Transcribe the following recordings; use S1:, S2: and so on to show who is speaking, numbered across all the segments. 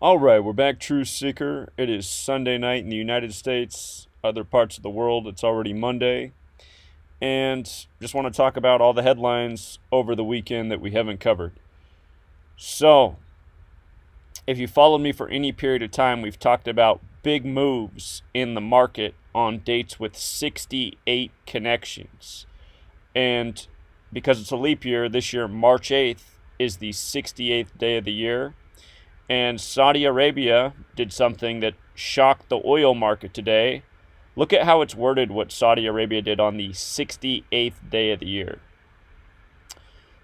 S1: All right, we're back, Truth Seeker. It is Sunday night in the United States. Other parts of the world, it's already Monday. And just want to talk about all the headlines over the weekend that we haven't covered. So, if you followed me for any period of time, we've talked about big moves in the market on dates with 68 connections. And because it's a leap year, this year, March 8th, is the 68th day of the year. And Saudi Arabia did something that shocked the oil market today. Look at how it's worded what Saudi Arabia did on the 68th day of the year.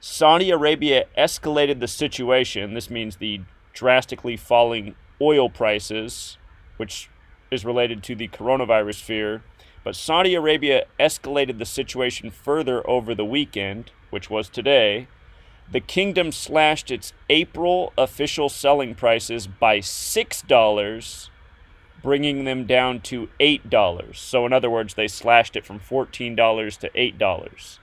S1: Saudi Arabia escalated the situation. This means the drastically falling oil prices, which is related to the coronavirus fear. But Saudi Arabia escalated the situation further over the weekend, which was today. The kingdom slashed its April official selling prices by $6, bringing them down to $8. So in other words, they slashed it from $14 to $8.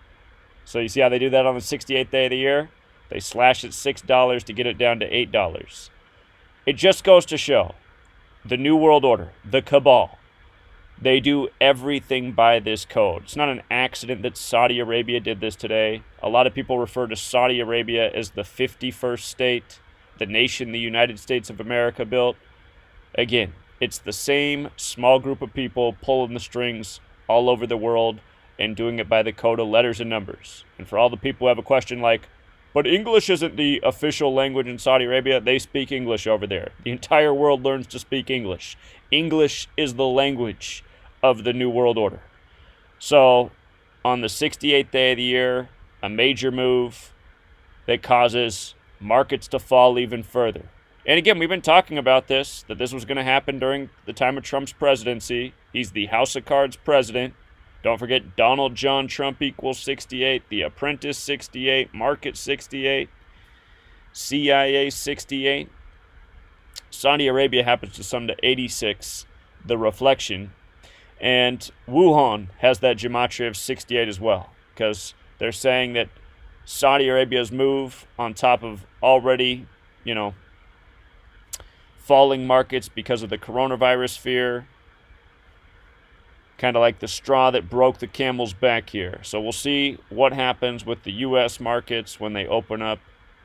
S1: So you see how they do that on the 68th day of the year? They slash it $6 to get it down to $8. It just goes to show the New World Order, the cabal. They do everything by this code. It's not an accident that Saudi Arabia did this today. A lot of people refer to Saudi Arabia as the 51st state, the nation the United States of America built. Again, it's the same small group of people pulling the strings all over the world and doing it by the code of letters and numbers. And for all the people who have a question like, but English isn't the official language in Saudi Arabia, they speak English over there. The entire world learns to speak English. English is the language of the New World Order. So, on the 68th day of the year, a major move that causes markets to fall even further. And again, we've been talking about this, that this was going to happen during the time of Trump's presidency. He's the House of Cards president. Don't forget, Donald John Trump equals 68, The Apprentice 68, Market 68, CIA 68. Saudi Arabia happens to sum to 86, The Reflection. And Wuhan has that gematria of 68 as well, because they're saying that Saudi Arabia's move on top of already, falling markets because of the coronavirus fear, kind of like the straw that broke the camel's back here. So we'll see what happens with the U.S. markets when they open up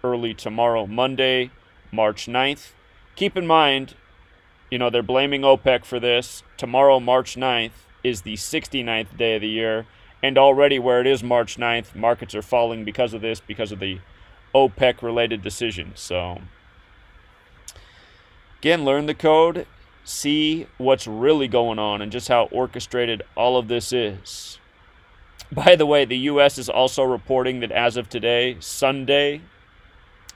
S1: early tomorrow, Monday, March 9th. Keep in mind, they're blaming OPEC for this. Tomorrow, March 9th, is the 69th day of the year. And already where it is March 9th, markets are falling because of this, because of the OPEC-related decisions. So, again, learn the code, see what's really going on, and just how orchestrated all of this is. By the way, the U.S. is also reporting that as of today, Sunday,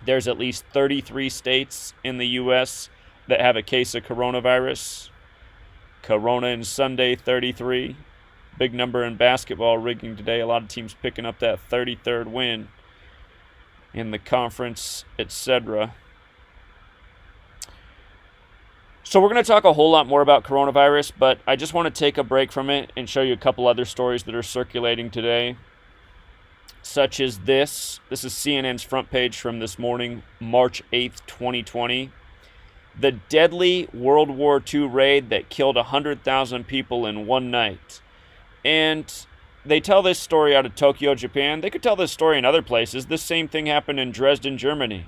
S1: there's at least 33 states in the U.S. that have a case of coronavirus. Corona and Sunday, 33. Big number in basketball rigging today. A lot of teams picking up that 33rd win in the conference, etc. So we're going to talk a whole lot more about coronavirus, but I just want to take a break from it and show you a couple other stories that are circulating today, such as this. This is CNN's front page from this morning, March 8th, 2020. The deadly World War II raid that killed 100,000 people in one night. And they tell this story out of Tokyo, Japan. They could tell this story in other places. This same thing happened in Dresden, Germany.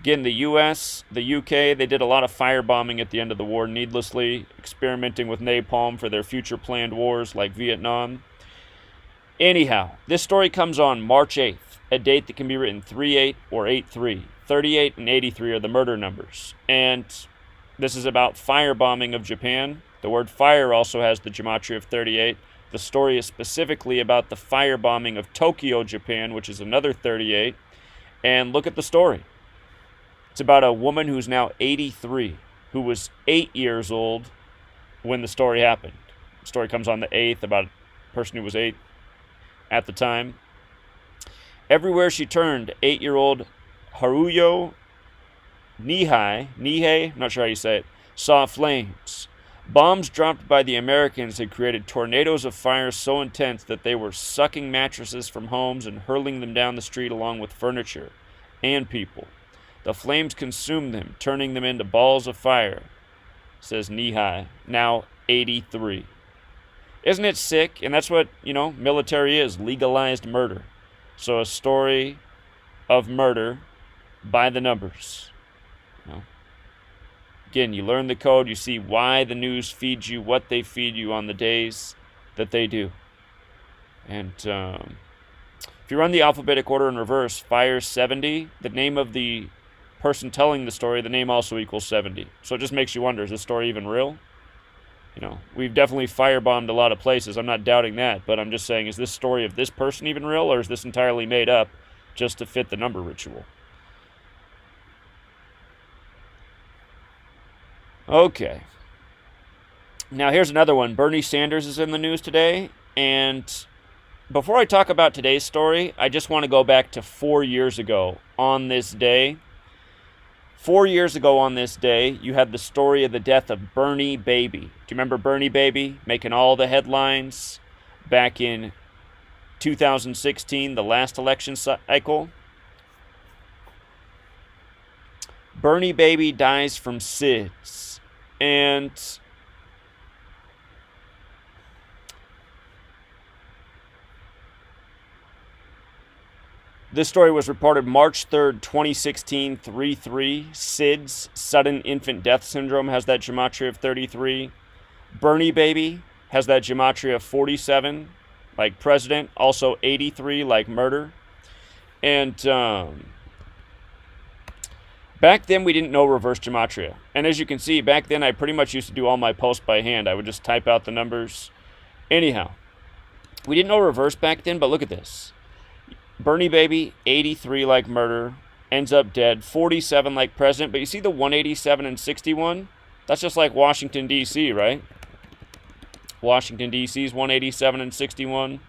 S1: Again, the US, the UK, they did a lot of firebombing at the end of the war needlessly, experimenting with napalm for their future planned wars like Vietnam. Anyhow, this story comes on March 8th, a date that can be written 38 or 83. 38 and 83 are the murder numbers. And this is about firebombing of Japan. The word fire also has the gematria of 38. The story is specifically about the firebombing of Tokyo, Japan, which is another 38. And look at the story. It's about a woman who's now 83, who was 8 years old when the story happened. The story comes on the 8th, about a person who was 8 at the time. Everywhere she turned, 8-year-old Haruyo Nihei, I'm not sure how you say it, saw flames. Bombs dropped by the Americans had created tornadoes of fire so intense that they were sucking mattresses from homes and hurling them down the street along with furniture and people. The flames consumed them, turning them into balls of fire, says Nehi, now 83. Isn't it sick? And that's what, military is, legalized murder. So a story of murder by the numbers. Again, you learn the code, you see why the news feeds you what they feed you on the days that they do. And if you run the alphabetic order in reverse, fire 70, the name of the person telling the story, the name also equals 70. So it just makes you wonder, is this story even real? We've definitely firebombed a lot of places. I'm not doubting that, but I'm just saying, is this story of this person even real, or is this entirely made up just to fit the number ritual? Okay. Now here's another one. Bernie Sanders is in the news today, and before I talk about today's story, I just want to go back to 4 years ago on this day. 4 years ago on this day, you had the story of the death of Bernie Baby. Do you remember Bernie Baby making all the headlines back in 2016, the last election cycle? Bernie Baby dies from SIDS. And this story was reported March 3rd, 2016, 3-3. SIDS, sudden infant death syndrome, has that gematria of 33. Bernie Baby has that gematria of 47, like president, also 83, like murder. And back then, we didn't know reverse gematria. And as you can see, back then, I pretty much used to do all my posts by hand. I would just type out the numbers. Anyhow, we didn't know reverse back then, but look at this. Bernie Baby, 83 like murder, ends up dead. 47 like president. But you see the 187 and 61? That's just like Washington, D.C., right? Washington, D.C.'s 187 and 61.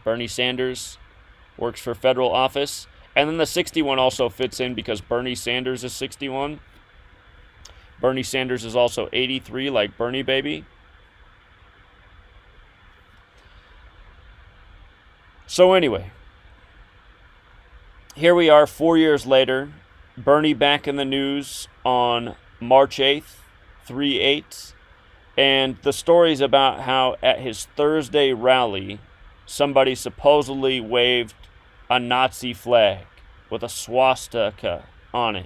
S1: Bernie Sanders works for federal office. And then the 61 also fits in because Bernie Sanders is 61. Bernie Sanders is also 83 like Bernie Baby. So anyway, here we are 4 years later. Bernie back in the news on March 8th, 3/8. And the story's about how at his Thursday rally, somebody supposedly waved a Nazi flag with a swastika on it.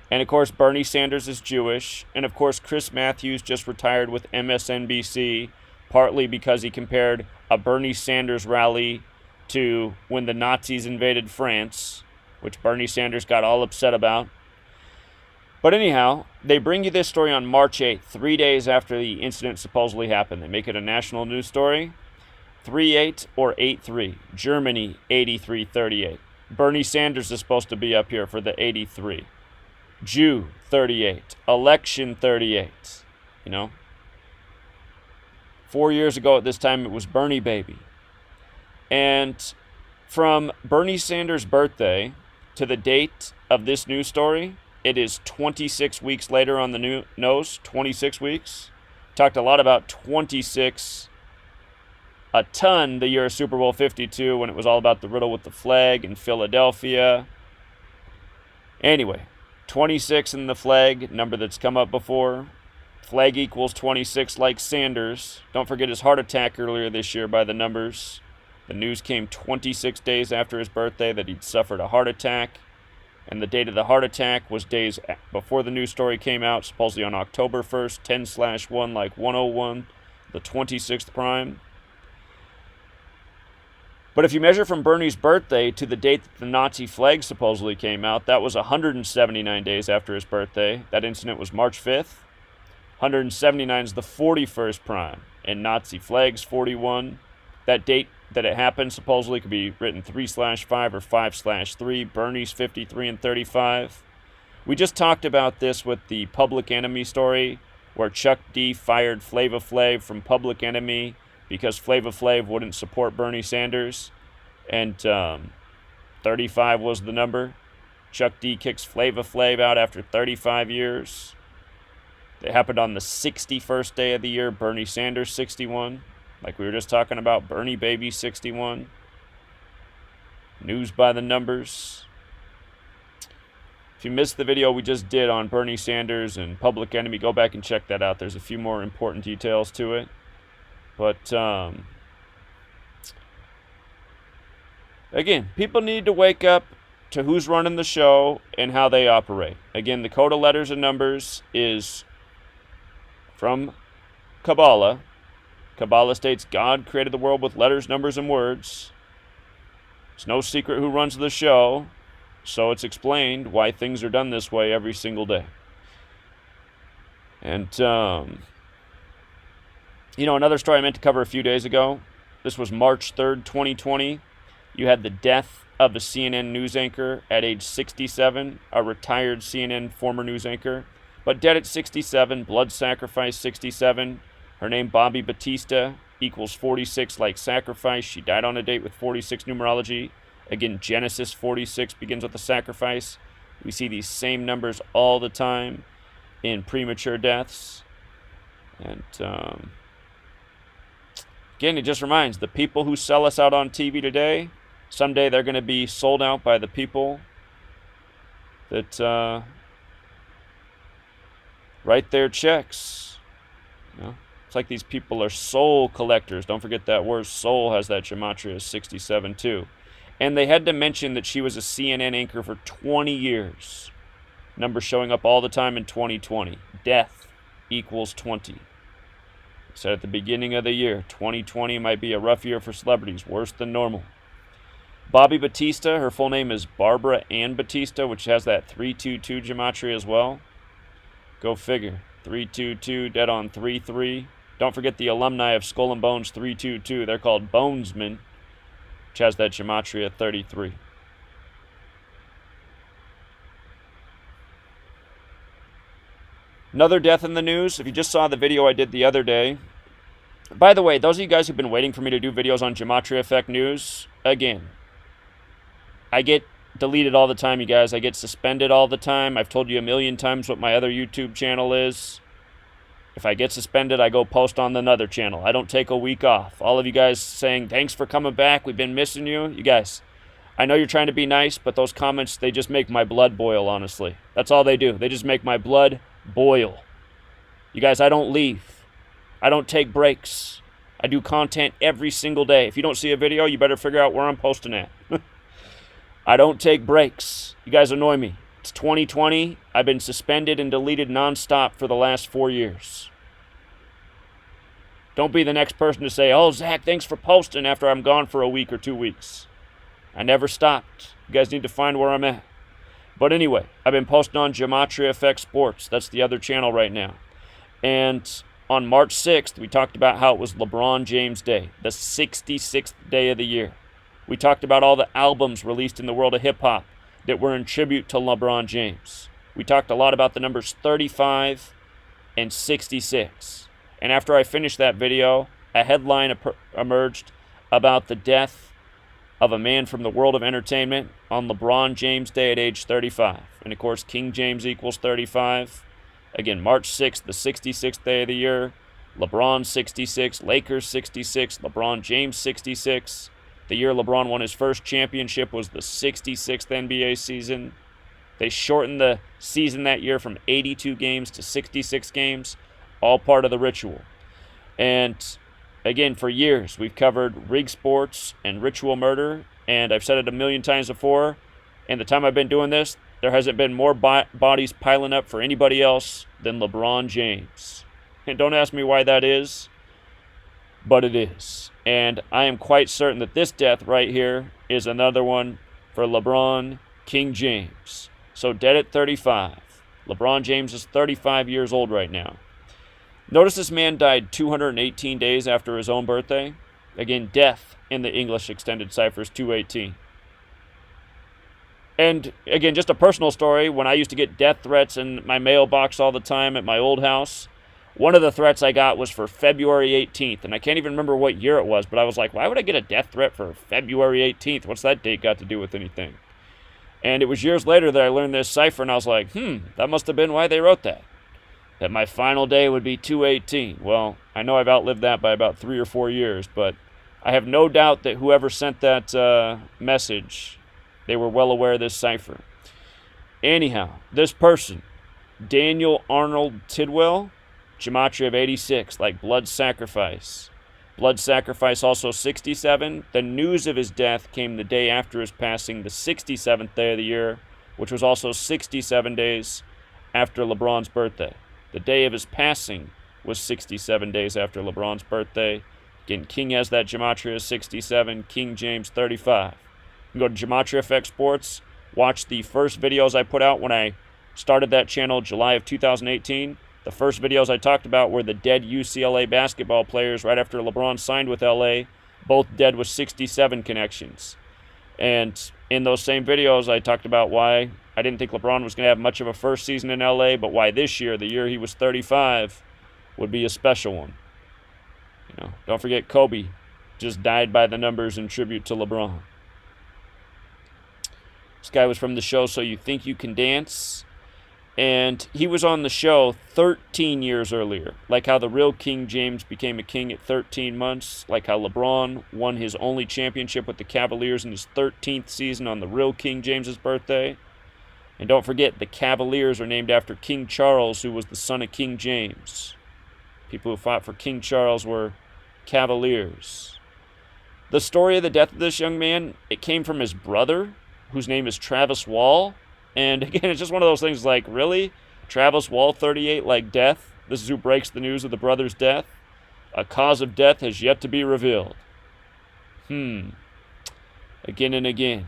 S1: And of course, Bernie Sanders is Jewish. And of course, Chris Matthews just retired with MSNBC, partly because he compared a Bernie Sanders rally to when the Nazis invaded France, which Bernie Sanders got all upset about. But anyhow, they bring you this story on March 8th, 3 days after the incident supposedly happened. They make it a national news story. 3/8 or 8/3. Germany, 83-38. Bernie Sanders is supposed to be up here for the 83. Jew, 38. Election, 38. 4 years ago at this time, it was Bernie Baby. And from Bernie Sanders' birthday to the date of this news story, it is 26 weeks later on the nose. 26 weeks. Talked a lot about 26 a ton the year of Super Bowl 52 when it was all about the riddle with the flag in Philadelphia. Anyway, 26 in the flag, number that's come up before. Flag equals 26 like Sanders. Don't forget his heart attack earlier this year by the numbers. The news came 26 days after his birthday that he'd suffered a heart attack. And the date of the heart attack was days before the news story came out, supposedly on October 1st, 10/1 like 101, the 26th prime. But if you measure from Bernie's birthday to the date that the Nazi flag supposedly came out, that was 179 days after his birthday. That incident was March 5th. 179 is the 41st prime, and Nazi flags 41. That date that it happened supposedly could be written 3/5 or 5/3. Bernie's 53 and 35. We just talked about this with the Public Enemy story, where Chuck D fired Flava Flav from Public Enemy because Flava Flav wouldn't support Bernie Sanders, and 35 was the number. Chuck D kicks Flava Flav out after 35 years. It happened on the 61st day of the year. Bernie Sanders 61, like we were just talking about. Bernie Baby 61. News by the numbers. If you missed the video we just did on Bernie Sanders and Public Enemy, go back and check that out. There's a few more important details to it. But, again, people need to wake up to who's running the show and how they operate. Again, the code of letters and numbers is from Kabbalah. Kabbalah states God created the world with letters, numbers, and words. It's no secret who runs the show, so it's explained why things are done this way every single day. And, another story I meant to cover a few days ago. This was March 3rd, 2020. You had the death of a CNN news anchor at age 67, a retired CNN former news anchor, but dead at 67, blood sacrifice 67. Her name, Bobby Batista, equals 46 like sacrifice. She died on a date with 46 numerology. Again, Genesis 46 begins with a sacrifice. We see these same numbers all the time in premature deaths. And again, it just reminds the people who sell us out on TV today, someday they're going to be sold out by the people that write their checks. It's like these people are soul collectors. Don't forget that word soul has that Gematria 67 too. And they had to mention that she was a CNN anchor for 20 years. Numbers showing up all the time in 2020. Death equals 20. Said at the beginning of the year, 2020 might be a rough year for celebrities, worse than normal. Bobby Batista, her full name is Barbara Ann Batista, which has that 322 Gematria as well. Go figure. 322, dead on 33. Don't forget the alumni of Skull and Bones 322. They're called Bonesmen, which has that Gematria 33. Another death in the news. If you just saw the video I did the other day. By the way, those of you guys who've been waiting for me to do videos on Gematria Effect News, again, I get deleted all the time, you guys. I get suspended all the time. I've told you a million times what my other YouTube channel is. If I get suspended, I go post on another channel. I don't take a week off. All of you guys saying, thanks for coming back. We've been missing you. You guys, I know you're trying to be nice, but those comments, they just make my blood boil, honestly. That's all they do. They just make my blood boil. You guys, I don't leave. I don't take breaks. I do content every single day. If you don't see a video, you better figure out where I'm posting at. I don't take breaks. You guys annoy me. It's 2020. I've been suspended and deleted nonstop for the last 4 years. Don't be the next person to say, oh, Zach, thanks for posting after I'm gone for a week or 2 weeks. I never stopped. You guys need to find where I'm at. But anyway, I've been posting on Gematria Effect Sports. That's the other channel right now. And on March 6th, we talked about how it was LeBron James Day, the 66th day of the year. We talked about all the albums released in the world of hip-hop that were in tribute to LeBron James. We talked a lot about the numbers 35 and 66. And after I finished that video, a headline emerged about the death of a man from the world of entertainment on LeBron James Day at age 35. And of course, King James equals 35. Again, March 6th, the 66th day of the year. LeBron 66, Lakers 66, LeBron James 66. The year LeBron won his first championship was the 66th NBA season. They shortened the season that year from 82 games to 66 games, all part of the ritual. And again, for years, we've covered rig sports and ritual murder, and I've said it a million times before, and the time I've been doing this, there hasn't been more bodies piling up for anybody else than LeBron James. And don't ask me why that is, but it is. And I am quite certain that this death right here is another one for LeBron King James. So dead at 35. LeBron James is 35 years old right now. Notice this man died 218 days after his own birthday. Again, death in the English extended cipher is 218. And again, just a personal story. When I used to get death threats in my mailbox all the time at my old house, one of the threats I got was for February 18th. And I can't even remember what year it was, but I was like, why would I get a death threat for February 18th? What's that date got to do with anything? And it was years later that I learned this cipher, and I was like, that must have been why they wrote that. That my final day would be 218. Well, I know I've outlived that by about 3 or 4 years, but I have no doubt that whoever sent that message, they were well aware of this cipher. Anyhow, this person, Daniel Arnold Tidwell, Gematria of 86, like blood sacrifice. Blood sacrifice also 67. The news of his death came the day after his passing, the 67th day of the year, which was also 67 days after LeBron's birthday. The day of his passing was 67 days after LeBron's birthday. Again, King has that Gematria 67, King James 35. You can go to Gematria FX Sports, watch the first videos I put out when I started that channel July of 2018. The first videos I talked about were the dead UCLA basketball players right after LeBron signed with LA, both dead with 67 connections. And in those same videos, I talked about why I didn't think LeBron was going to have much of a first season in LA, but why this year, the year he was 35, would be a special one. You know, don't forget Kobe just died by the numbers in tribute to LeBron. This guy was from the show So You Think You Can Dance. And he was on the show 13 years earlier. Like how the real King James became a king at 13 months. Like how LeBron won his only championship with the Cavaliers in his 13th season on the real King James's birthday. And don't forget, the Cavaliers are named after King Charles, who was the son of King James. People who fought for King Charles were Cavaliers. The story of the death of this young man, it came from his brother, whose name is Travis Wall. And again, it's just one of those things like, really? Travis Wall, 38, like death? This is who breaks the news of the brother's death? A cause of death has yet to be revealed. Again and again.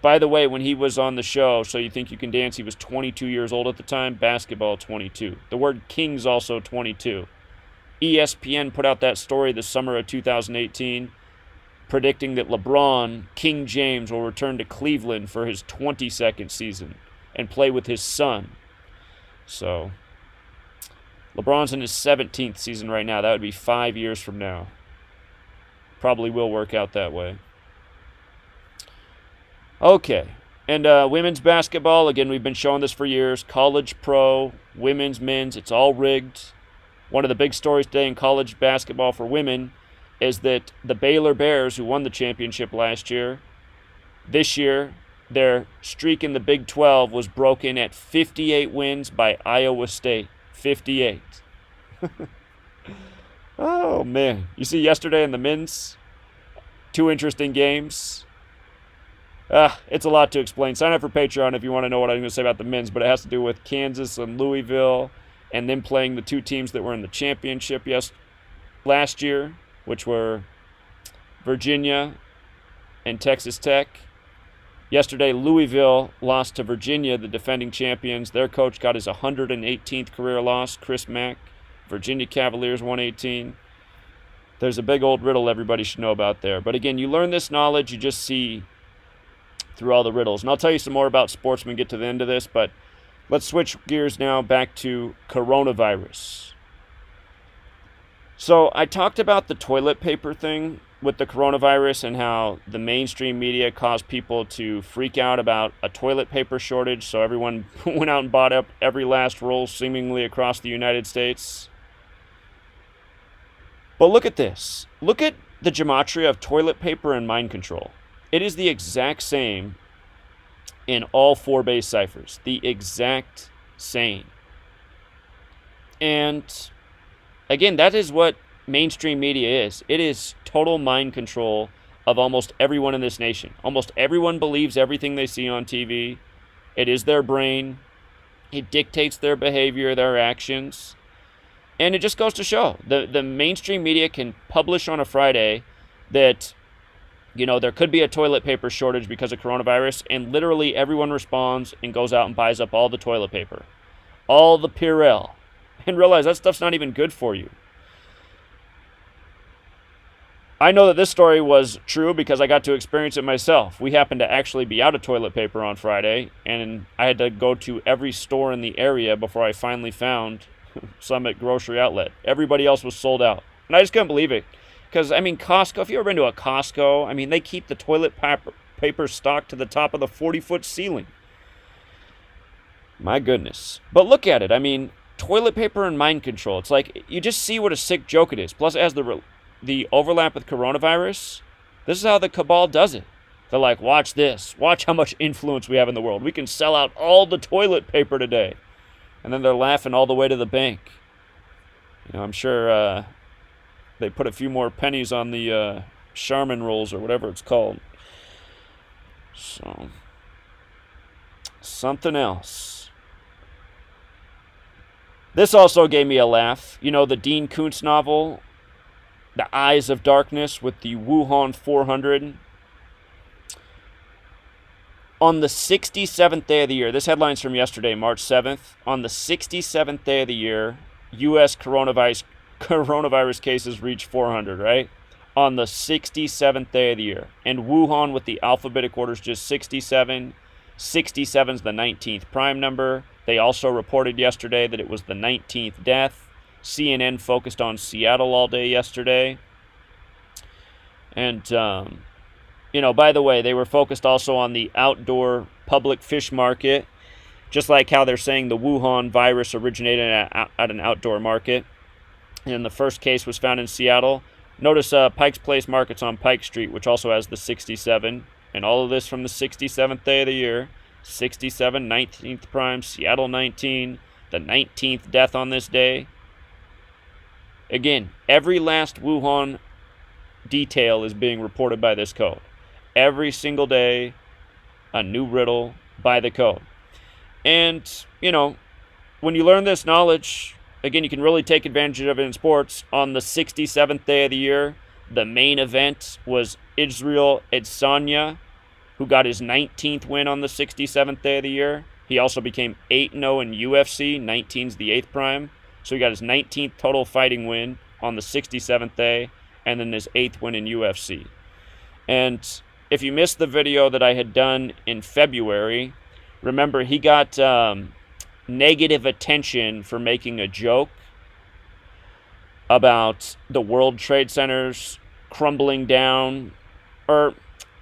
S1: By the way, when he was on the show, So You Think You Can Dance, he was 22 years old at the time. Basketball, 22. The word king's also 22. ESPN put out that story the summer of 2018, predicting that LeBron, King James, will return to Cleveland for his 22nd season and play with his son. So, LeBron's in his 17th season right now. That would be 5 years from now. Probably will work out that way. Okay, and women's basketball, again, we've been showing this for years. College, pro, women's, men's, it's all rigged. One of the big stories today in college basketball for women is that the Baylor Bears, who won the championship last year, this year, their streak in the Big 12 was broken at 58 wins by Iowa State. 58. Oh, man. You see yesterday in the men's, 2 interesting games. It's a lot to explain. Sign up for Patreon if you want to know what I'm going to say about the men's, but it has to do with Kansas and Louisville and them playing the 2 teams that were in the championship last year, which were Virginia and Texas Tech. Yesterday, Louisville lost to Virginia, the defending champions. Their coach got his 118th career loss, Chris Mack. Virginia Cavaliers 118. There's a big old riddle everybody should know about there. But again, you learn this knowledge, you just see through all the riddles. And I'll tell you some more about sports when we get to the end of this, but let's switch gears now back to coronavirus. So I talked about the toilet paper thing with the coronavirus and how the mainstream media caused people to freak out about a toilet paper shortage. So everyone went out and bought up every last roll seemingly across the United States. But look at this. Look at the gematria of toilet paper and mind control. It is the exact same in all 4 base ciphers. The exact same. And again, that is what mainstream media is. It is total mind control of almost everyone in this nation. Almost everyone believes everything they see on TV. It is their brain. It dictates their behavior, their actions. And it just goes to show, the mainstream media can publish on a Friday that, you know, there could be a toilet paper shortage because of coronavirus, and literally everyone responds and goes out and buys up all the toilet paper. All the Purell. And realize that stuff's not even good for you. I know that this story was true because I got to experience it myself. We happened to actually be out of toilet paper on Friday, and I had to go to every store in the area before I finally found some at Grocery Outlet. Everybody else was sold out. And I just couldn't believe it. Because, I mean, Costco, if you've ever been to a Costco, I mean, they keep the toilet paper stocked to the top of the 40-foot ceiling. My goodness. But look at it. I mean, toilet paper and mind control. It's like, you just see what a sick joke it is. Plus, as the overlap with coronavirus, this is how the cabal does it. They're like, watch this. Watch how much influence we have in the world. We can sell out all the toilet paper today. And then they're laughing all the way to the bank. You know, I'm sure they put a few more pennies on the Charmin rolls or whatever it's called. So, something else. This also gave me a laugh. You know, the Dean Koontz novel, The Eyes of Darkness, with the Wuhan 400. On the 67th day of the year, this headline's from yesterday, March 7th. On the 67th day of the year, U.S. coronavirus cases reach 400, right? On the 67th day of the year. And Wuhan, with the alphabetic order, is just 67. 67 is the 19th prime number. They also reported yesterday that it was the 19th death. CNN focused on Seattle all day yesterday. And, you know, by the way, they were focused also on the outdoor public fish market, just like how they're saying the Wuhan virus originated at an outdoor market. And the first case was found in Seattle. Notice Pike's Place Market's on Pike Street, which also has the 67. And all of this from the 67th day of the year. 67, 19th prime, Seattle 19, the 19th death on this day. Again, every last Wuhan detail is being reported by this code. Every single day, a new riddle by the code. And, you know, when you learn this knowledge, again, you can really take advantage of it in sports. On the 67th day of the year, the main event was Israel Adesanya, who got his 19th win on the 67th day of the year. He also became 8-0 in UFC. 19's the 8th prime. So he got his 19th total fighting win on the 67th day, and then his 8th win in UFC. And if you missed the video that I had done in February, remember he got negative attention for making a joke about the World Trade Centers crumbling down, or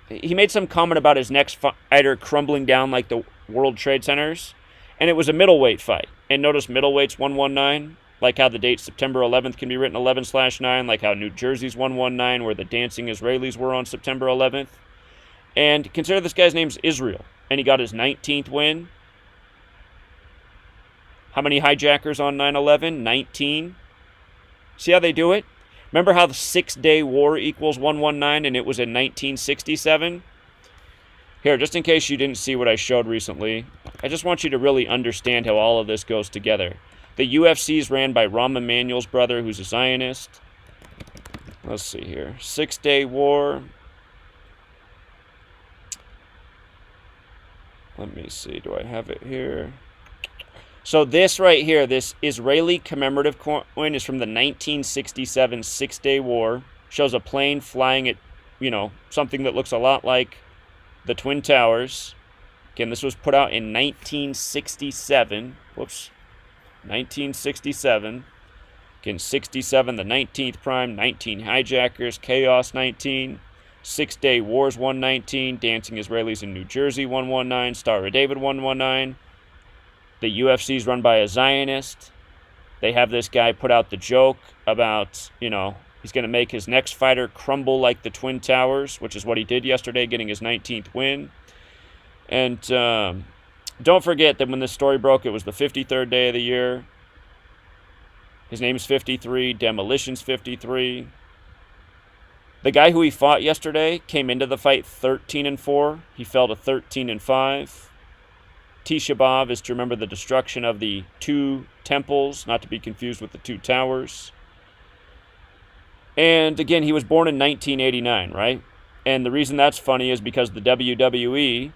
S1: he made some comment about his next fighter crumbling down like the World Trade Centers, and it was a middleweight fight. And notice middleweight's 119, like how the date September 11th can be written 11/9, like how New Jersey's 119, where the dancing Israelis were on September 11th. And consider this guy's name's Israel, and he got his 19th win. How many hijackers on 9/11? 19. See how they do it? Remember how the 6-day war equals 119, and it was in 1967? Here, just in case you didn't see what I showed recently, I just want you to really understand how all of this goes together. The UFC is ran by Rahm Emanuel's brother, who's a Zionist. Let's see here. 6-day war. Let me see. Do I have it here? So this right here, this Israeli commemorative coin is from the 1967 6-day war. Shows a plane flying at, you know, something that looks a lot like the Twin Towers. Again, this was put out in 1967. Whoops. 1967. Again, 67, the 19th prime, 19 hijackers, chaos 19. 6-day wars 119, dancing Israelis in New Jersey 119, Star of David 119. The UFC is run by a Zionist. They have this guy put out the joke about, you know, he's going to make his next fighter crumble like the Twin Towers, which is what he did yesterday, getting his 19th win. And don't forget that when this story broke, it was the 53rd day of the year. His name's 53. Demolition's 53. The guy who he fought yesterday came into the fight 13-4. He fell to 13-5. Tisha B'Av is to remember the destruction of the 2 temples, not to be confused with the 2 towers. And again, he was born in 1989, right? And the reason that's funny is because the WWE,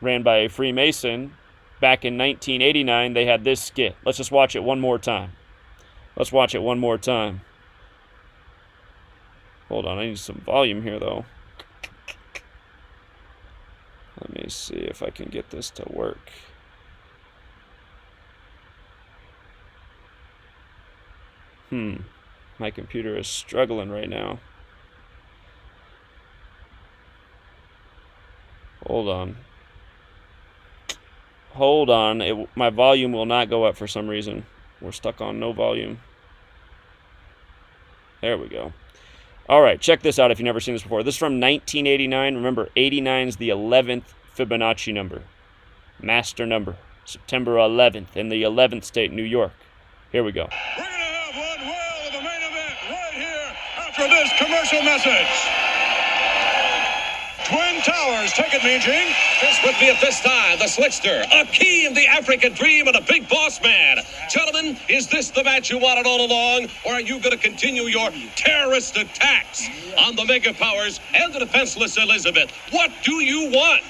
S1: ran by a Freemason, back in 1989, they had this skit. Let's just watch it one more time. Let's watch it one more time. Hold on, I need some volume here, though. Let me see if I can get this to work. My computer is struggling right now. Hold on. Hold on. My volume will not go up for some reason. We're stuck on no volume. There we go. All right, check this out if you've never seen this before. This is from 1989. Remember, 89 is the 11th Fibonacci number. Master number. September 11th in the 11th state, New York. Here we go.
S2: We're going to have one whale of a main event right here after this commercial message. Twin Towers, take it, Mean Gene.
S3: This with me at this time, the Slickster, Akeem, the African Dream, and a big boss man. Gentlemen, is this the match you wanted all along, or are you going to continue your terrorist attacks on the Mega Powers and the defenseless Elizabeth? What do you want?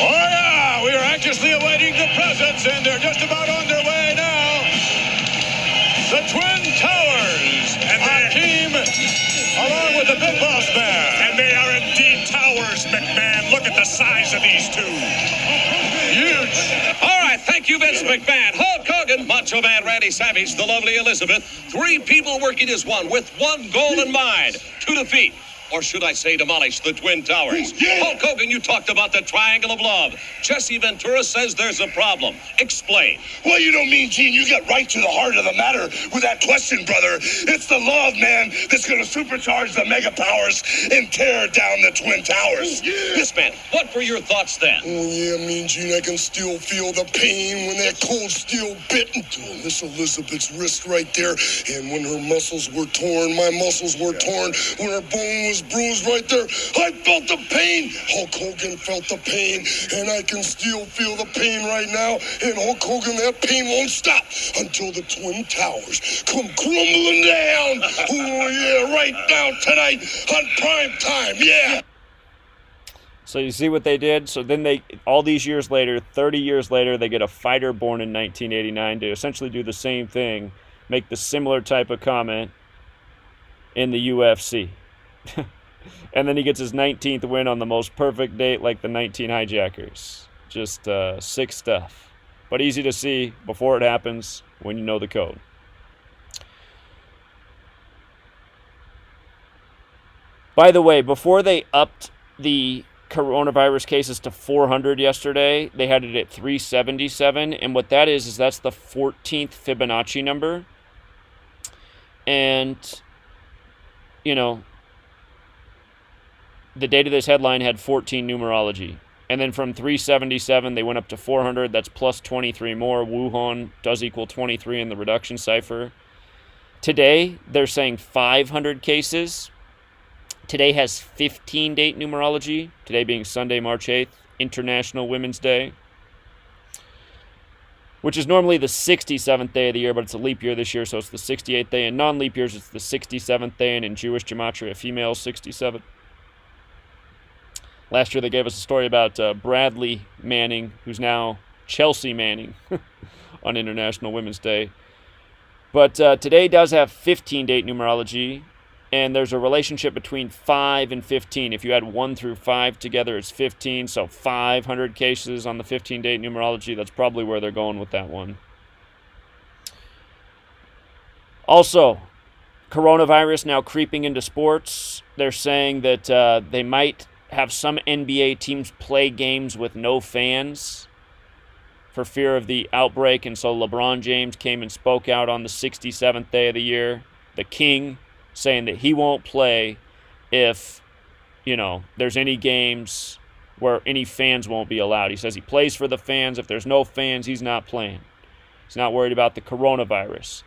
S2: Oh, yeah, we are anxiously awaiting the presents, and they're just about on their way now. The Twin Towers, and Akeem, along with the big boss man.
S4: And they are indeed towers, McMahon. Look at the size of these two.
S2: Huge.
S3: All right, thank you, Vince McMahon. Hulk Hogan, Macho Man Randy Savage, the lovely Elizabeth. Three people working as one with one goal in mind, to defeat, or should I say demolish, the Twin Towers. Hulk Hogan, you talked about the Triangle of Love. Jesse Ventura says there's a problem. Explain.
S4: Well, you know, Mean Gene, you get right to the heart of the matter with that question, brother. It's the love, man, that's going to supercharge the Mega Powers and tear down the Twin Towers.
S3: This man, what were your thoughts then?
S4: Oh, yeah, Mean Gene, I can still feel the pain when that cold steel bit into Miss Elizabeth's wrist right there. And when her muscles were torn, my muscles were torn. When her bone was bruised right there, I felt the pain. Hulk Hogan felt the pain, and I can still feel the pain right now. And Hulk Hogan, that pain won't stop until the Twin Towers come crumbling down. Oh, yeah, right now tonight on prime time, yeah.
S1: So you see what they did? So then they, all these years later, 30 years later, they get a fighter born in 1989 to essentially do the same thing, make the similar type of comment in the UFC. And then he gets his 19th win on the most perfect date, like the 19 Hijackers. Just sick stuff. But easy to see before it happens when you know the code. By the way, before they upped the coronavirus cases to 400 yesterday, they had it at 377. And what that is that's the 14th Fibonacci number. And, you know, the date of this headline had 14 numerology. And then from 377, they went up to 400. That's plus 23 more. Wuhan does equal 23 in the reduction cipher. Today, they're saying 500 cases. Today has 15 date numerology. Today being Sunday, March 8th, International Women's Day, which is normally the 67th day of the year, but it's a leap year this year, so it's the 68th day. In non-leap years, it's the 67th day, and in Jewish Gematria, female 67. Last year they gave us a story about Bradley Manning, who's now Chelsea Manning on International Women's Day. But today does have 15 date numerology, and there's a relationship between 5 and 15. If you add 1 through 5 together, it's 15, so 500 cases on the 15 date numerology. That's probably where they're going with that one. Also, coronavirus now creeping into sports. They're saying that they might have some NBA teams play games with no fans for fear of the outbreak. And so LeBron James came and spoke out on the 67th day of the year, the king, saying that he won't play if, you know, there's any games where any fans won't be allowed. He says he plays for the fans. If there's no fans, he's not playing. He's not worried about the coronavirus.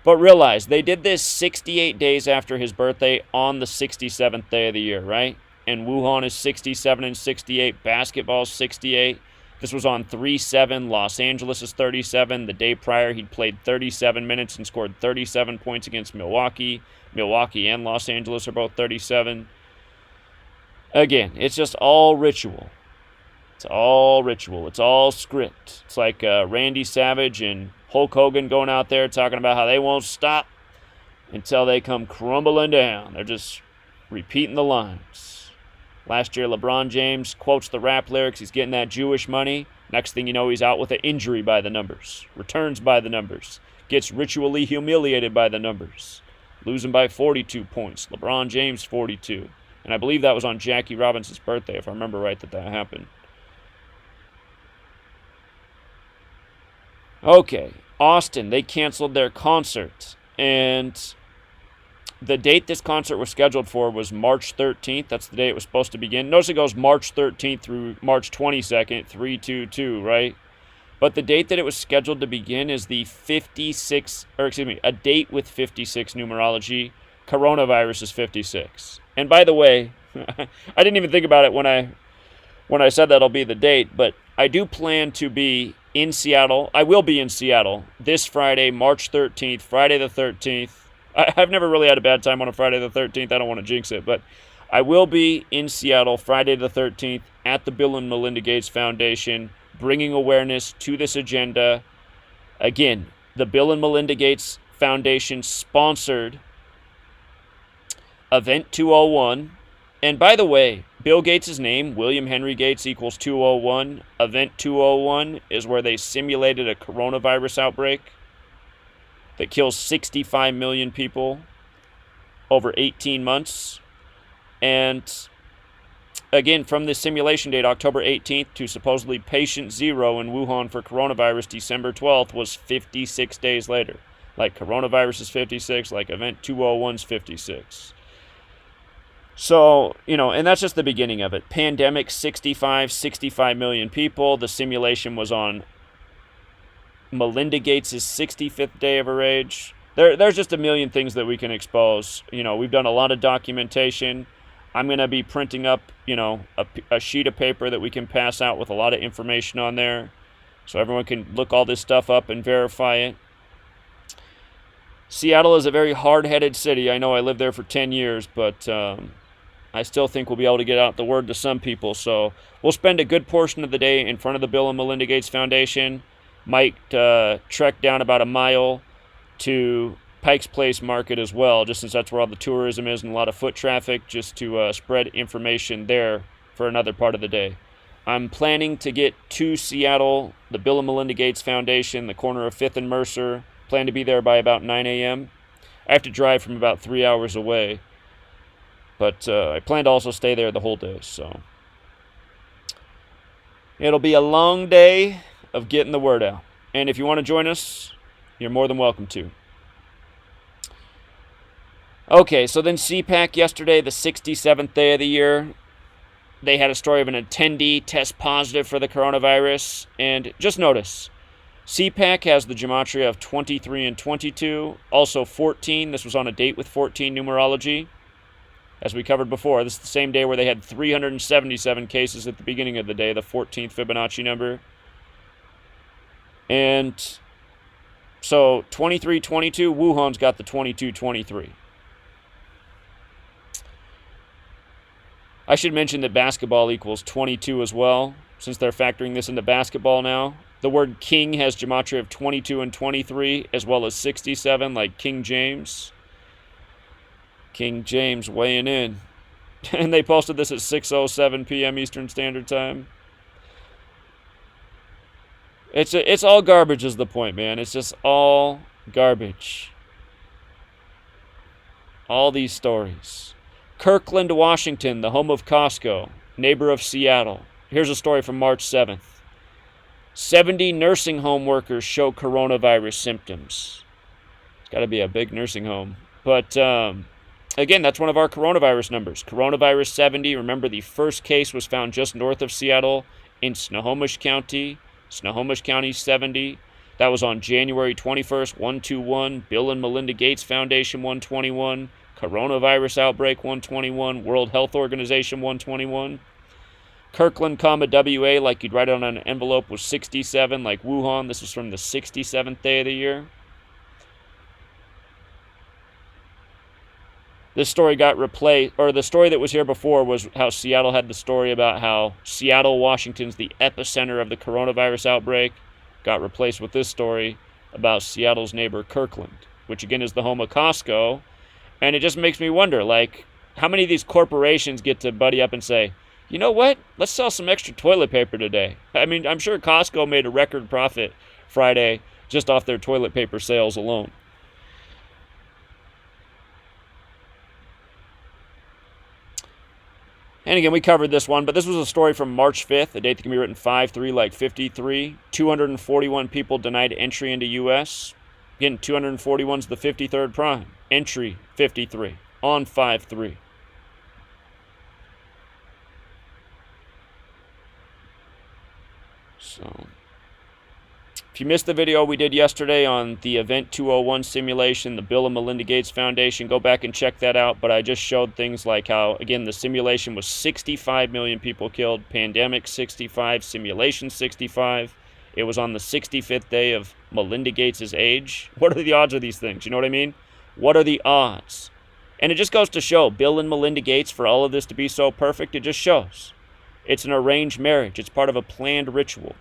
S1: But realize, they did this 68 days after his birthday on the 67th day of the year, right? And Wuhan is 67 and 68. Basketball is 68. This was on 3-7. Los Angeles is 37. The day prior, he'd played 37 minutes and scored 37 points against Milwaukee. Milwaukee and Los Angeles are both 37. Again, it's just all ritual. It's all ritual. It's all script. It's like Randy Savage and Hulk Hogan going out there talking about how they won't stop until they come crumbling down. They're just repeating the lines. Last year, LeBron James quotes the rap lyrics. He's getting that Jewish money. Next thing you know, he's out with an injury by the numbers. Returns by the numbers. Gets ritually humiliated by the numbers. Losing by 42 points. LeBron James, 42. And I believe that was on Jackie Robinson's birthday, if I remember right, that happened. Okay, Austin, they canceled their concert. And the date this concert was scheduled for was March 13th. That's the day it was supposed to begin. Notice it goes March 13th through March 22nd, 322, right? But the date that it was scheduled to begin is the a date with 56 numerology. Coronavirus is 56. And by the way, I didn't even think about it when I said that'll be the date, but I do plan to be in Seattle. I will be in Seattle this Friday, March 13th, Friday the 13th. I've never really had a bad time on a Friday the 13th. I don't want to jinx it, but I will be in Seattle Friday the 13th at the Bill and Melinda Gates Foundation, bringing awareness to this agenda. Again, the Bill and Melinda Gates Foundation sponsored Event 201. And by the way, Bill Gates' name, William Henry Gates equals 201. Event 201 is where they simulated a coronavirus outbreak that kills 65 million people over 18 months. And again, from this simulation date, October 18th, to supposedly patient 0 in Wuhan for coronavirus, December 12th, was 56 days later. Like coronavirus is 56, like Event 201 is 56. So, and that's just the beginning of it. Pandemic, 65 million people. The simulation was on Melinda Gates' 65th day of her age. There's just a million things that we can expose. We've done a lot of documentation. I'm going to be printing up, a sheet of paper that we can pass out with a lot of information on there, so everyone can look all this stuff up and verify it. Seattle is a very hard-headed city. I know I lived there for 10 years, but I still think we'll be able to get out the word to some people. So we'll spend a good portion of the day in front of the Bill and Melinda Gates Foundation. Might trek down about a mile to Pike's Place Market as well, just since that's where all the tourism is and a lot of foot traffic, just to spread information there for another part of the day. I'm planning to get to Seattle, the Bill and Melinda Gates Foundation, the corner of 5th and Mercer. Plan to be there by about 9 a.m. I have to drive from about 3 hours away, but I plan to also stay there the whole day, so it'll be a long day of getting the word out. And if you want to join us, you're more than welcome to. Okay, so then CPAC yesterday, the 67th day of the year, they had a story of an attendee test positive for the coronavirus. And just notice, CPAC has the gematria of 23 and 22, also 14. This was on a date with 14 numerology. As we covered before, this is the same day where they had 377 cases at the beginning of the day, the 14th Fibonacci number. And so 23-22, Wuhan's got the 22-23. I should mention that basketball equals 22 as well, since they're factoring this into basketball now. The word king has gematria of 22 and 23, as well as 67, like King James. King James weighing in. And they posted this at 6:07 p.m. Eastern Standard Time. It's all garbage is the point, man. It's just all garbage. All these stories. Kirkland, Washington, the home of Costco, neighbor of Seattle. Here's a story from March 7th. 70 nursing home workers show coronavirus symptoms. It's got to be a big nursing home. But again, that's one of our coronavirus numbers. Coronavirus 70. Remember, the first case was found just north of Seattle in Snohomish County. Snohomish County 70. That was on January 21st, 121. Bill and Melinda Gates Foundation 121. Coronavirus outbreak 121. World Health Organization 121. Kirkland, WA, like you'd write it on an envelope, was 67, like Wuhan. This was from the 67th day of the year. This story got replaced, or the story that was here before was how Seattle had the story about how Seattle, Washington's the epicenter of the coronavirus outbreak. Got replaced with this story about Seattle's neighbor Kirkland, which again is the home of Costco. And it just makes me wonder, like, how many of these corporations get to buddy up and say, you know what, let's sell some extra toilet paper today. I mean, I'm sure Costco made a record profit Friday just off their toilet paper sales alone. And again, we covered this one, but this was a story from March 5th, a date that can be written 5-3 like 53. 241 people denied entry into U.S. Again, 241's the 53rd prime. Entry 53 on 5-3. So, if you missed the video we did yesterday on the Event 201 simulation, the Bill and Melinda Gates Foundation, go back and check that out. But I just showed things like how, again, the simulation was 65 million people killed, pandemic 65, simulation 65. It was on the 65th day of Melinda Gates' age. What are the odds of these things? You know what I mean? What are the odds? And it just goes to show, Bill and Melinda Gates, for all of this to be so perfect, it just shows. It's an arranged marriage. It's part of a planned ritual.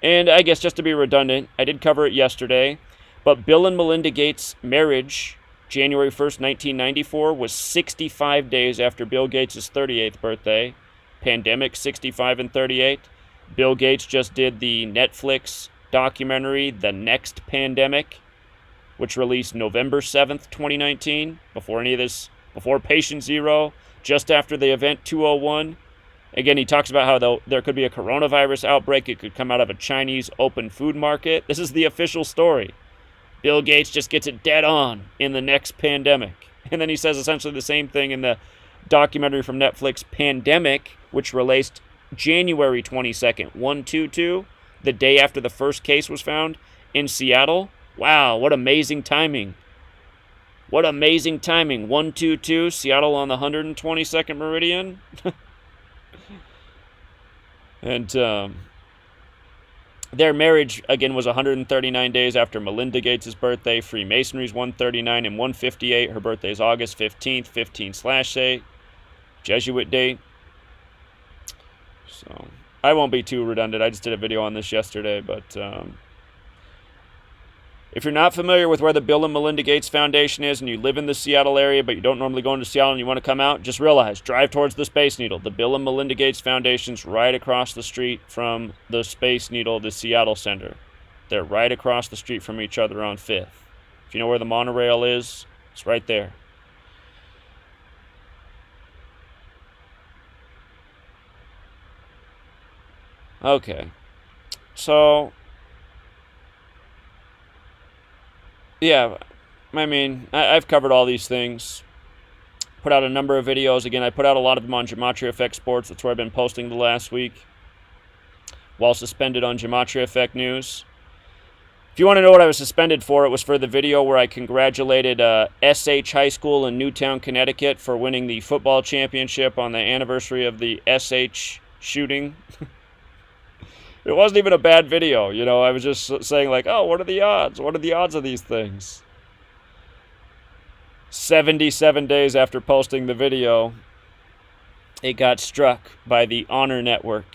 S1: And I guess just to be redundant, I did cover it yesterday, but Bill and Melinda Gates' marriage, January 1st, 1994, was 65 days after Bill Gates' 38th birthday. Pandemic, 65 and 38. Bill Gates just did the Netflix documentary, The Next Pandemic, which released November 7th, 2019, before any of this, before Patient Zero, just after the Event 201. Again, he talks about how there could be a coronavirus outbreak. It could come out of a Chinese open food market. This is the official story. Bill Gates just gets it dead on in The Next Pandemic. And then he says essentially the same thing in the documentary from Netflix, Pandemic, which released January 22nd, 122, the day after the first case was found in Seattle. Wow, what amazing timing. What amazing timing. 122, Seattle on the 122nd meridian. And their marriage, again, was 139 days after Melinda Gates' birthday. Freemasonry's 139 and 158. Her birthday is August 15th, 15/8. Jesuit date. So, I won't be too redundant. I just did a video on this yesterday, but if you're not familiar with where the Bill and Melinda Gates Foundation is and you live in the Seattle area, but you don't normally go into Seattle and you want to come out, just realize, drive towards the Space Needle. The Bill and Melinda Gates Foundation's right across the street from the Space Needle, the Seattle Center. They're right across the street from each other on 5th. If you know where the monorail is, it's right there. Okay. So, yeah, I mean, I've covered all these things. Put out a number of videos. Again, I put out a lot of them on Gematria Effect Sports. That's where I've been posting the last week, while suspended on Gematria Effect News. If you want to know what I was suspended for, it was for the video where I congratulated SH High School in Newtown, Connecticut for winning the football championship on the anniversary of the SH shooting. It wasn't even a bad video, you know. I was just saying like, oh, what are the odds? What are the odds of these things? 77 days after posting the video, it got struck by the Honor Network.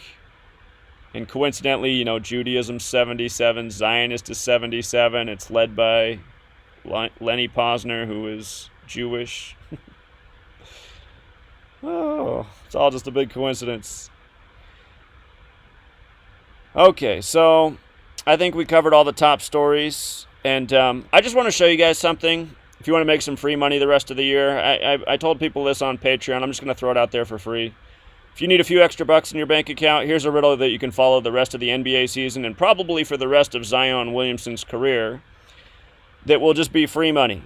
S1: And coincidentally, you know, Judaism's 77, Zionist is 77. It's led by Lenny Posner, who is Jewish. Oh, it's all just a big coincidence. Okay, so I think we covered all the top stories, and I just want to show you guys something. If you want to make some free money the rest of the year, I told people this on Patreon. I'm just going to throw it out there for free. If you need a few extra bucks in your bank account, here's a riddle that you can follow the rest of the NBA season and probably for the rest of Zion Williamson's career that will just be free money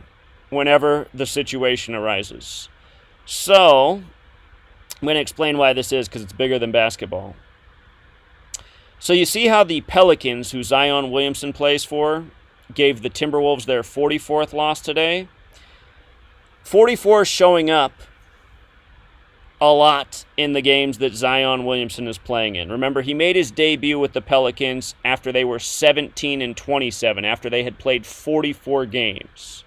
S1: whenever the situation arises. So, I'm going to explain why this is because it's bigger than basketball. So you see how the Pelicans, who Zion Williamson plays for, gave the Timberwolves their 44th loss today? 44 is showing up a lot in the games that Zion Williamson is playing in. Remember, he made his debut with the Pelicans after they were 17-27, after they had played 44 games.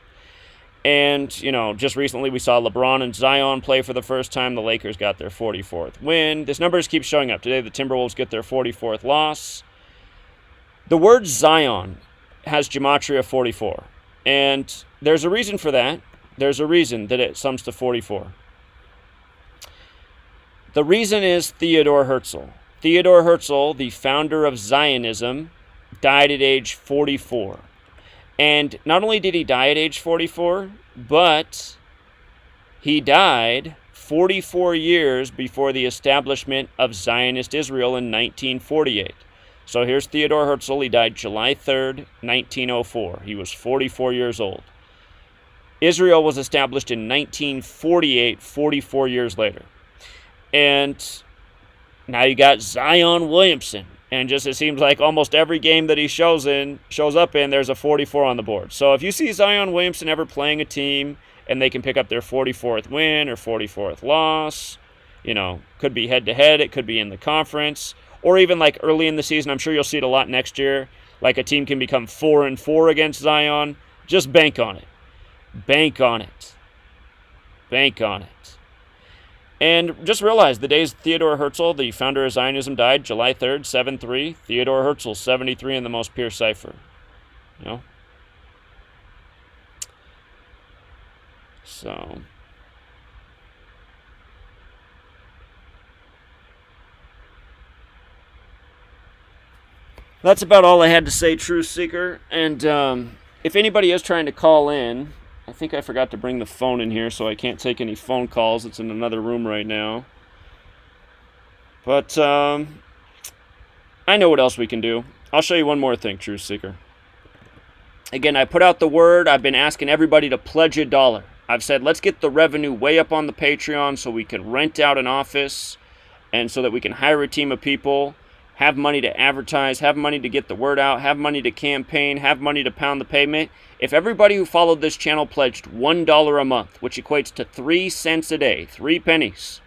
S1: And, you know, just recently we saw LeBron and Zion play for the first time. The Lakers got their 44th win. This number just keeps showing up. Today the Timberwolves get their 44th loss. The word Zion has Gematria 44. And there's a reason for that. There's a reason that it sums to 44. The reason is Theodore Herzl. Theodore Herzl, the founder of Zionism, died at age 44. And not only did he die at age 44, but he died 44 years before the establishment of Zionist Israel in 1948. So here's Theodore Herzl. He died July 3rd, 1904. He was 44 years old. Israel was established in 1948, 44 years later. And now you got Zion Williamson. And just it seems like almost every game that he shows up in, there's a 44 on the board. So if you see Zion Williamson ever playing a team and they can pick up their 44th win or 44th loss, could be head-to-head, it could be in the conference, or even like early in the season, I'm sure you'll see it a lot next year, like a team can become 4-4 against Zion, just bank on it. Bank on it. Bank on it. And just realize the days Theodore Herzl, the founder of Zionism, died July 3rd, 7-3. Theodore Herzl, 73 in the most pure cipher. So that's about all I had to say, Truth Seeker. And if anybody is trying to call in, I think I forgot to bring the phone in here, so I can't take any phone calls. It's in another room right now. But I know what else we can do. I'll show you one more thing, Truth Seeker. Again, I put out the word. I've been asking everybody to pledge $1. I've said, let's get the revenue way up on the Patreon so we can rent out an office and so that we can hire a team of people, have money to advertise, have money to get the word out, have money to campaign, have money to pound the pavement. If everybody who followed this channel pledged $1 a month, which equates to 3 cents a day, 3 pennies,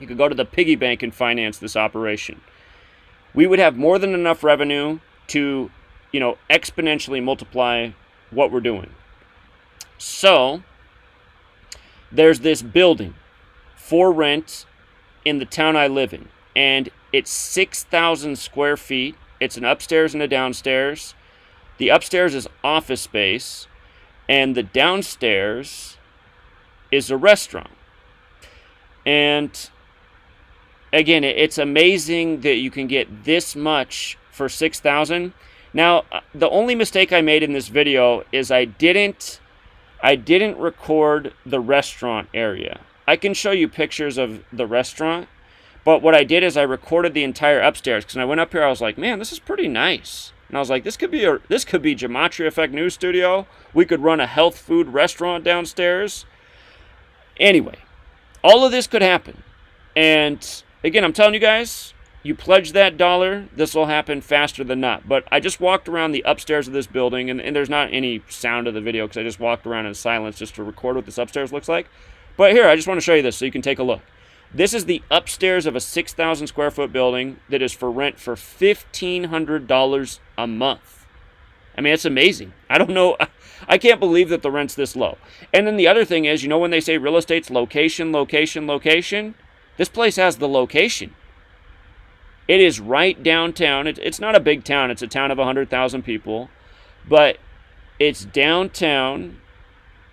S1: you could go to the piggy bank and finance this operation. We would have more than enough revenue to, exponentially multiply what we're doing. So, there's this building for rent in the town I live in, and it's 6,000 square feet. It's an upstairs and a downstairs. The upstairs is office space, and the downstairs is a restaurant. And again, it's amazing that you can get this much for 6,000. Now, the only mistake I made in this video is I didn't record the restaurant area. I can show you pictures of the restaurant, but what I did is I recorded the entire upstairs, because when I went up here, I was like, man, this is pretty nice. And I was like, this could be Gematria Effect News Studio. We could run a health food restaurant downstairs. Anyway, all of this could happen. And again, I'm telling you guys, you pledge that $1, this will happen faster than not. But I just walked around the upstairs of this building, and there's not any sound of the video because I just walked around in silence just to record what this upstairs looks like. But here, I just want to show you this so you can take a look. This is the upstairs of a 6,000 square foot building that is for rent for $1,500 a month. I mean, it's amazing. I don't know. I can't believe that the rent's this low. And then the other thing is, when they say real estate's location, location, location, this place has the location. It is right downtown. It's not a big town. It's a town of 100,000 people. But it's downtown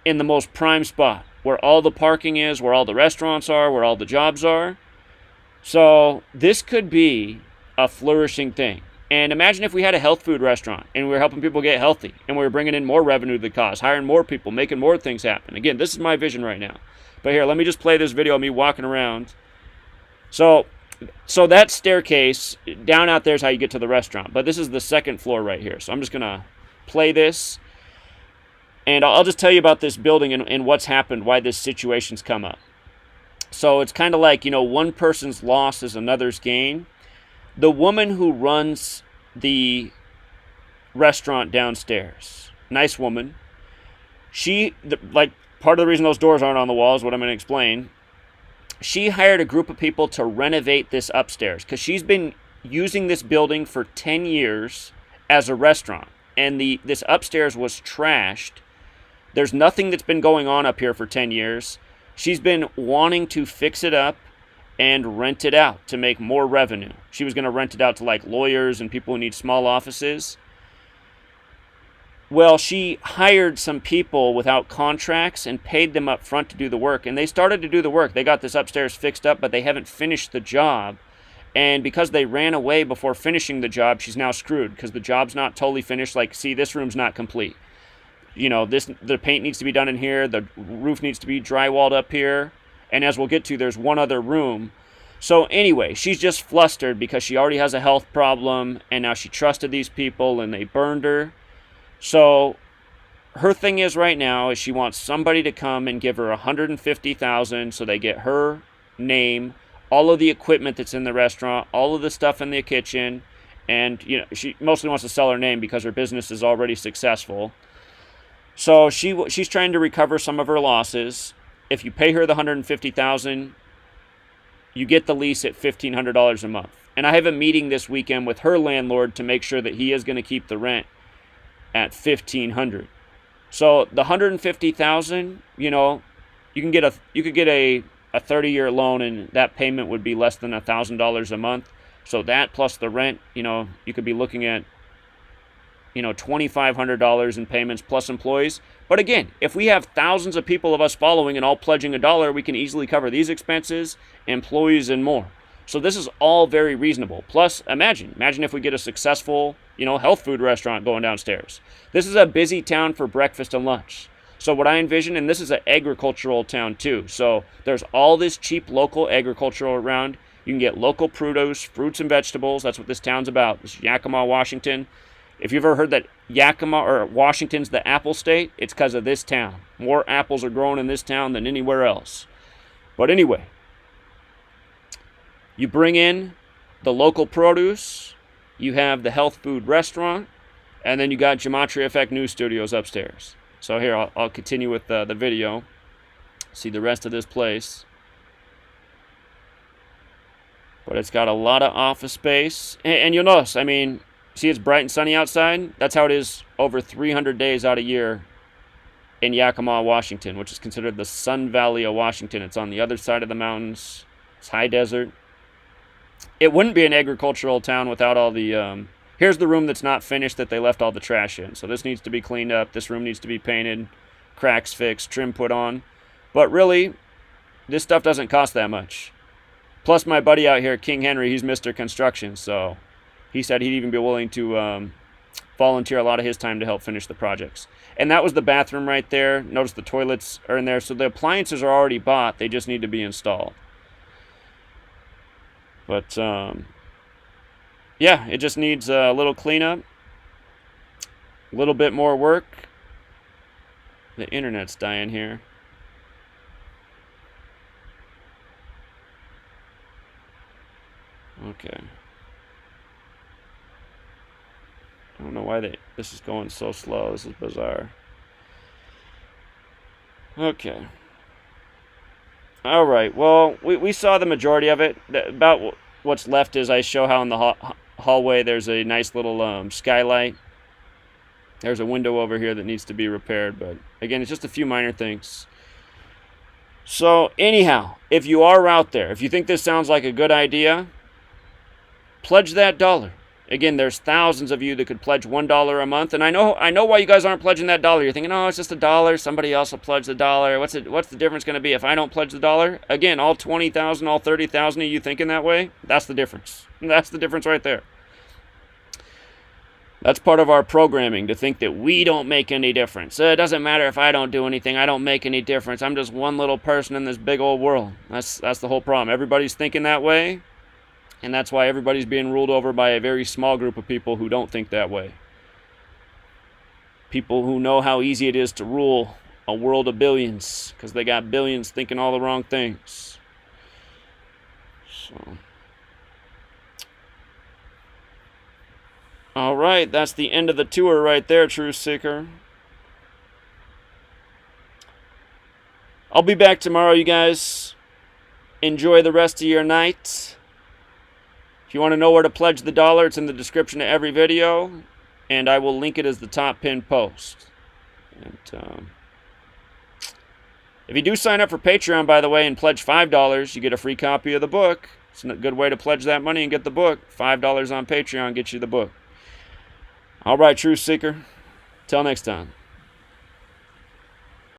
S1: in the most prime spot, where all the parking is, where all the restaurants are, where all the jobs are. So this could be a flourishing thing. And imagine if we had a health food restaurant and we were helping people get healthy and we were bringing in more revenue to the cause, hiring more people, making more things happen. Again, this is my vision right now. But here, let me just play this video of me walking around. So that staircase down out there is how you get to the restaurant. But this is the second floor right here. So I'm just going to play this. And I'll just tell you about this building and what's happened, why this situation's come up. So it's kind of like, one person's loss is another's gain. The woman who runs the restaurant downstairs, nice woman, part of the reason those doors aren't on the wall is what I'm going to explain. She hired a group of people to renovate this upstairs because she's been using this building for 10 years as a restaurant. And this upstairs was trashed. There's nothing that's been going on up here for 10 years. She's been wanting to fix it up and rent it out to make more revenue. She was going to rent it out to lawyers and people who need small offices. Well, she hired some people without contracts and paid them up front to do the work. And they started to do the work. They got this upstairs fixed up, but they haven't finished the job. And because they ran away before finishing the job, she's now screwed because the job's not totally finished. See, this room's not complete. The paint needs to be done in here. The roof needs to be drywalled up here. And as we'll get to, there's one other room. So anyway, she's just flustered because she already has a health problem, and now she trusted these people and they burned her. So her thing is right now is she wants somebody to come and give her $150,000 so they get her name, all of the equipment that's in the restaurant, all of the stuff in the kitchen, and she mostly wants to sell her name because her business is already successful. So she's trying to recover some of her losses. If you pay her the $150,000, you get the lease at $1,500 a month. And I have a meeting this weekend with her landlord to make sure that he is going to keep the rent at $1,500. So the $150,000, you could get a 30-year loan, and that payment would be less than $1,000 a month. So that plus the rent, you could be looking at $2,500 in payments plus employees. But again, if we have thousands of people of us following and all pledging $1, we can easily cover these expenses, employees, and more. So this is all very reasonable. Plus, imagine if we get a successful, health food restaurant going downstairs. This is a busy town for breakfast and lunch. So what I envision, and this is an agricultural town too. So there's all this cheap local agricultural around. You can get local produce, fruits and vegetables. That's what this town's about. This is Yakima, Washington. If you've ever heard that Yakima or Washington's the apple state, it's because of this town. More apples are grown in this town than anywhere else. But anyway, you bring in the local produce, you have the health food restaurant, and then you got Gematria Effect News Studios upstairs. So here, I'll continue with the video. See the rest of this place. But it's got a lot of office space. And you'll notice, see it's bright and sunny outside? That's how it is over 300 days out of year in Yakima, Washington, which is considered the Sun Valley of Washington. It's on the other side of the mountains. It's high desert. It wouldn't be an agricultural town without all the... here's the room that's not finished that they left all the trash in. So this needs to be cleaned up. This room needs to be painted, cracks fixed, trim put on. But really, this stuff doesn't cost that much. Plus my buddy out here, King Henry, he's Mr. Construction. So he said he'd even be willing to volunteer a lot of his time to help finish the projects. And that was the bathroom right there. Notice the toilets are in there. So the appliances are already bought. They just need to be installed. But, yeah, it just needs a little cleanup. A little bit more work. The internet's dying here. Okay. I don't know why this is going so slow. This is bizarre. Okay. All right. Well, we saw the majority of it. About what's left is I show how in the hallway there's a nice little skylight. There's a window over here that needs to be repaired. But again, it's just a few minor things. So anyhow, if you are out there, if you think this sounds like a good idea, pledge that $1. Again, there's thousands of you that could pledge $1 a month, and I know why you guys aren't pledging that $1. You're thinking, oh, it's just $1. Somebody else will pledge the $1. What's the difference going to be if I don't pledge the $1? Again, all 20,000, all 30,000 of you thinking that way. That's the difference. That's the difference right there. That's part of our programming, to think that we don't make any difference. It doesn't matter if I don't do anything. I don't make any difference. I'm just one little person in this big old world. That's the whole problem. Everybody's thinking that way. And that's why everybody's being ruled over by a very small group of people who don't think that way. People who know how easy it is to rule a world of billions, because they got billions thinking all the wrong things. So, all right, that's the end of the tour right there, Truth Seeker. I'll be back tomorrow, you guys. Enjoy the rest of your night. If you want to know where to pledge the $1, it's in the description of every video, and I will link it as the top pinned post. And if you do sign up for Patreon, by the way, and pledge $5, you get a free copy of the book. It's a good way to pledge that money and get the book. $5 on Patreon gets you the book. All right, Truth Seeker. Till next time.